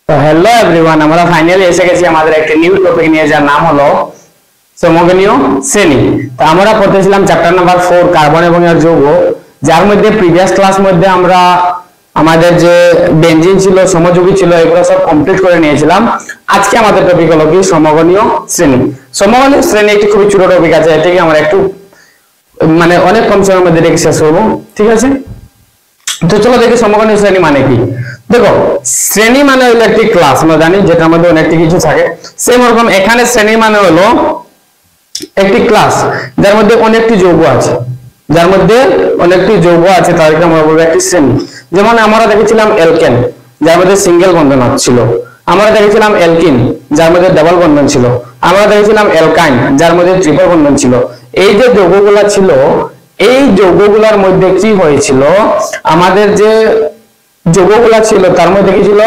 তো hello everyone, আমরা finally এসে গেছি আমাদের একটা নিউ টপিক নিয়ে, যার নাম হলো সমগণীয় শ্রেণী। তো আমরা পড়তেছিলাম চ্যাপ্টার নাম্বার 4 কার্বন এবং এর যৌগ, যার মধ্যে প্রিভিয়াস ক্লাস মধ্যে আমরা আমাদের যে বেনজিন ছিল, সমযোগী ছিল, এগুলো সব কমপ্লিট করে নিয়েছিলাম। আজকে আমাদের টপিক হলো কি সমগণীয় শ্রেণী। সমগণীয় শ্রেণী একটি খুবই ছোট টপিক আছে, এটাকে আমরা একটু মানে অনেক কম সময়ের মধ্যে দেখে শেষ করবো, ঠিক আছে? তো চলো দেখি সমগণীয় শ্রেণী মানে কি। দেখো, শ্রেণী মানে হলো একটি ক্লাস, আমরা জানি যেটার মধ্যে অনেকটি কিছু থাকে। সেম রকম এখানে শ্রেণী মানে হলো একটি ক্লাস যার মধ্যে অনেকটি যৌগ আছে, তাদেরকে আমরা বলবো একটি শ্রেণী। যেমন আমরা দেখেছিলাম অ্যালকেন, যার মধ্যে সিঙ্গেল বন্ধন ছিল। আমরা দেখেছিলাম অ্যালকিন, যার মধ্যে ডাবল বন্ধন ছিল। আমরা দেখেছিলাম অ্যালকাইন, যার মধ্যে ট্রিপল বন্ধন ছিল। এই যে যৌগগুলা ছিল, এই যৌগগুলার মধ্যে কি হয়েছিল, আমাদের যে যৌগগুলা ছিল তার মধ্যে কি ছিল,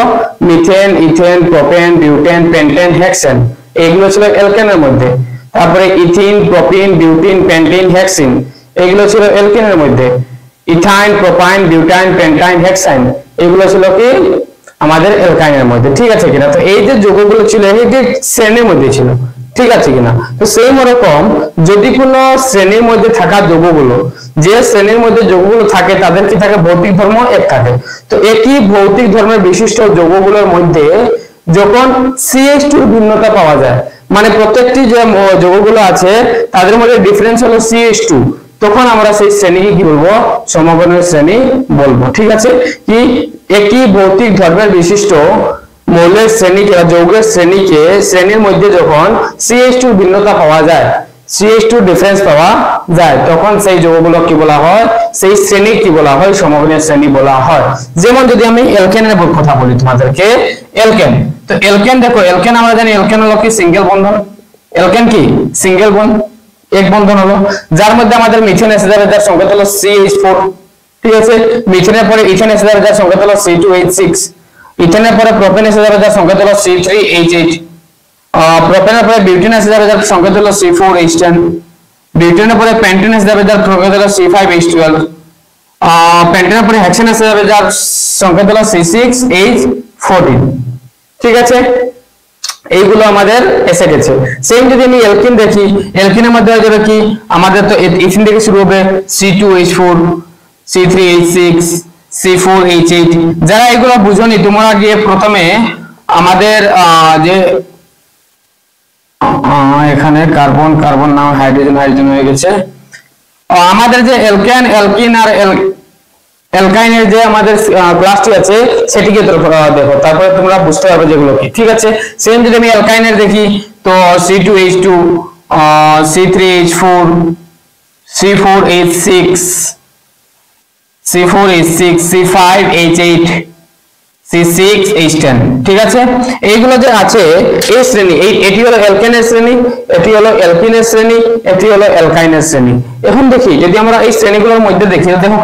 methane, ethane, propane, butane, pentane, hexane, এইগুলো ছিল অ্যালকেনের মধ্যে। তারপরে ethene, propene, butene, pentene, hexene, এইগুলো ছিল অ্যালকেনের মধ্যে। Ethyne, propyne, butyne, pentyne, hexyne, এগুলো ছিল কি আমাদের অ্যালকাইনের মধ্যে, ঠিক আছে কিনা? তো এই যে যৌগগুলো ছিল এই যে শ্রেণীর মধ্যে ছিল, ঠিক আছে কিনা? তো সেই রকম যদি কোনো শ্রেণীর মধ্যে থাকা যৌগগুলো, যে শ্রেণীর মধ্যে যৌগগুলো থাকে তাদের কি থাকে, ভৌতিক ধর্ম এক থাকে। তো একই ভৌতিক ধর্মের বিশিষ্ট যৌগগুলোর মধ্যে যখন CH2 ভিন্নতা পাওয়া যায়, মানে প্রত্যেকটি যে যৌগগুলো আছে তাদের মধ্যে ডিফারেন্স হলো CH2, তখন আমরা সেই শ্রেণীকে কি বলবো, সমগণীয় শ্রেণী বলবো, ঠিক আছে? কি একই ভৌতিক ধর্মের বিশিষ্ট মৌলের শ্রেণীকে, যৌগের শ্রেণীকে, শ্রেণীর মধ্যে যখন CH2 ভিন্নতা পাওয়া যায়, CH2 ডিফারেন্স পাওয়া যায়, তখন সেই যৌগগুলো কি বলা হয়, সেই শ্রেণী কি বলা হয়, সমগণীয় শ্রেণী বলা হয়। যেমন যদি আমি অ্যালকেনের কথা বলি তোমাদেরকে, অ্যালকেন। তো অ্যালকেন দেখো, অ্যালকেন আমরা জানি অ্যালকেন হলো কি সিঙ্গেল বন্ধন। অ্যালকেন কি সিঙ্গেল বন্ধন, এক বন্ধন হলো, যার মধ্যে আমাদের মিথেন এসে যাবে, যার সংকেত হলো CH4, ঠিক আছে? মিথেনের পরে ইথেন এসে যাবে, যার সংকেত হলো C2H6। ইথেনের পরে প্রোপেন এসে যাবে, যার সংকেত হলো C3H8। প্রোপেনের পরে বিউটেন এসে যাবে, যার সংকেত হলো C4H10। বিউটেনের পরে পেন্টেন এসে যাবে, যার সংকেত হলো C5H12। পেন্টেনের পরে হেক্সেন এসে যাবে, যার সংকেত হলো C6H14, ঠিক আছে? এইগুলো আমাদের এসে গেছে। সেম যদি আমি অ্যালকিন দেখি, অ্যালকিনের মধ্যে হয়ে যাবে কি, আমাদের তো ইথিন থেকে শুরু হবে, C2H4, C3H6, C4H8। যারা এগুলো বুঝোনি, তোমরা গিয়ে প্রথমে আমাদের যে এখানে কার্বন কার্বন নাম হাইড্রোজেন হাইড্রোজেন হয়ে গেছে, আমাদের যে অ্যালকেন, অ্যালকিন আর অ্যালকাইনের যে আমাদের ক্লাসটি আছে সেটিকে দেখো, তারপরে তোমরা বুঝতে পারবে যেগুলো কি, ঠিক আছে? সেম যদি আমি অ্যালকাইনের দেখি, তো C2H2, C3H4, C4H6, C5H8, C6H10, ঠিক আছে? এইগুলো যে আছে এই শ্রেণী, এটি হলো অ্যালকেনের শ্রেণী, এটি হলো অ্যালকিনের শ্রেণী, এটি হলো অ্যালকাইনের শ্রেণী। এখন দেখি যদি আমরা এই শ্রেণীগুলোর মধ্যে দেখি, দেখো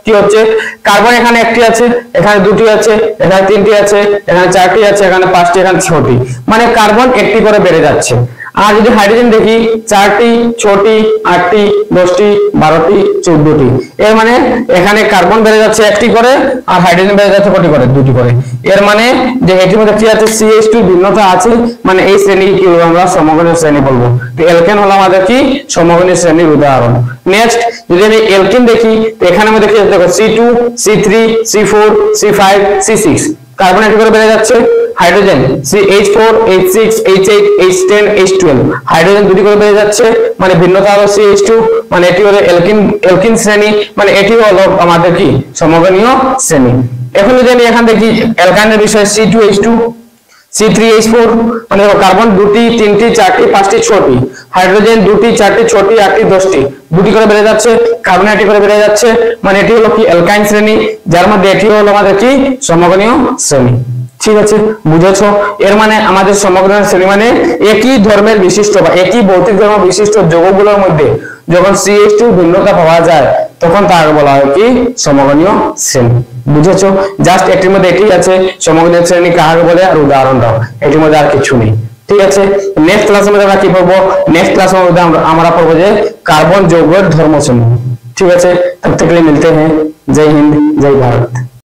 কি হচ্ছে, কার্বন এখানে একটি আছে, এখানে দুটি আছে, এখানে তিনটি আছে, এখানে চারটি আছে, এখানে পাঁচটি, এখানে ছটি, মানে কার্বন একটি করে বেড়ে যাচ্ছে। আর যদি হাইড্রোজেন দেখি, 4টি, 6টি, 8টি, 10টি, 12টি, 14টি, এর মানে এখানে কার্বন বেড়ে যাচ্ছে একটি করে, আর হাইড্রোজেন বেড়ে যাচ্ছে কটি করে, দুটি করে। এর মানে যে এটির মধ্যে কি আছে, CH2 ভিন্নতা আছে, মানে এই শ্রেণীকে কি বলবো আমরা, সমগণীয় শ্রেণী বলবো। তো অ্যালকেন হলো আমাদের কি সমগণীয় শ্রেণীর উদাহরণ। নেক্সট যদি আমি অ্যালকিন দেখি, তো এখানে আমাদের কি দেখো, C2, C3, C4, C5, C6, carbon একটি করে বেড়ে যাচ্ছে। Hydrogen CH4, H6, H8, H10, H12, hydrogen দুটি করে বেড়ে যাচ্ছে, মানে ভিন্নতা হলো CH2, মানে এটি হলো অ্যালকিন শ্রেণী, মানে এটি হলো আমাদের কি সমগণীয় শ্রেণী। এখন যদি আমি এখান দেখি অ্যালকাইনের বিষয়ে, C2H2, C3H4, মানে কার্বন দুটি, তিনটি, চারটি, পাঁচটি, ছটি, হাইড্রোজেন দুটি, চারটি, ছটি, 8টি, 10টি, দুটি করে বেড়ে যাচ্ছে, কার্বন একটি করে বেড়ে যাচ্ছে, মানে এটি হলো কি অ্যালকাইন শ্রেণী, যার মধ্যে এটি হলো আমাদের কি সমগণীয় শ্রেণী, ঠিক আছে? বুঝেছো? এর মানে আমাদের সমগণীয় শ্রেণী মানে একই ধর্মের বিশিষ্ট বা একই ভৌতিক ধর্ম বিশিষ্ট যৌগগুলোর মধ্যে যখন CH2 ভিন্নতা পাওয়া যায়, তখন তাকে বলা হয় কি সমগণীয় শ্রেণী। বুঝেছো? জাস্ট এটির মধ্যে এটি আছে, সমগণীয় শ্রেণী কাকে বলে আর উদাহরণ দাও, এটির মধ্যে আর কিছু নেই, ঠিক আছে? নেক্সট ক্লাসের মধ্যে আমরা কি পড়বো, নেক্সট ক্লাসের মধ্যে আমরা পড়বো যে কার্বন যৌগের ধর্মসমূহ, ঠিক আছে? তब तक के लिए मिलते हैं। जय हिंद, जय भारत।